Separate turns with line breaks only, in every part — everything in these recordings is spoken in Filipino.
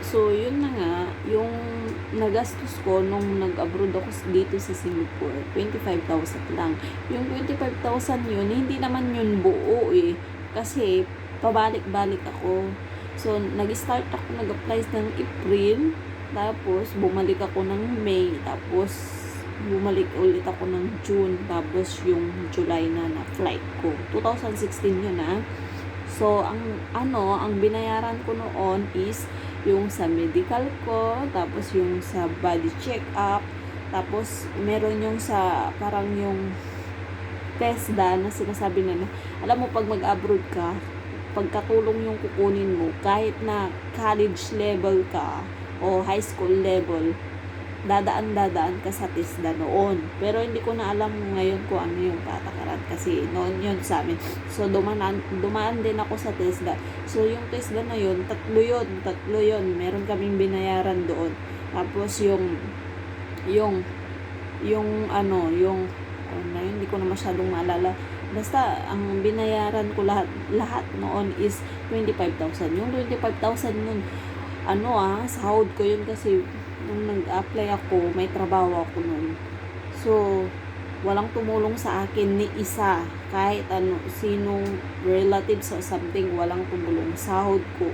So, yun na nga, yung nagastos ko nung nag-abroad ako dito sa Singapore, 25,000 lang. Yung 25,000 yun, hindi naman yun buo eh. Kasi, pabalik-balik ako. So, nag-start ako, nag-apply ng April, tapos bumalik ako ng May, tapos bumalik ulit ako ng June, tapos yung July na flight ko. 2016 yun ah. So, ang binayaran ko noon is yung sa medical ko, tapos yung sa body check-up, tapos meron yung sa parang yung TESDA na sinasabi na, alam mo pag mag-abroad ka, pagkatulong yung kukunin mo, kahit na college level ka o high school level, dadaan ka sa TESDA noon. Pero hindi ko na alam ngayon kung ano yung patakaran kasi noon yun sa amin. So, dumaan din ako sa TESDA. So, yung TESDA na yun, tatlo yun. Meron kaming binayaran doon. Tapos, hindi ko na masyadong maalala. Basta, ang binayaran ko lahat noon is 25,000. Yung 25,000 nun, sahod ko yun kasi nung nag-apply ako, may trabaho ako nun. So, walang tumulong sa akin ni isa. Kahit sinong relatives or something, walang tumulong. Sahod ko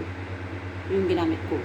yung ginamit ko.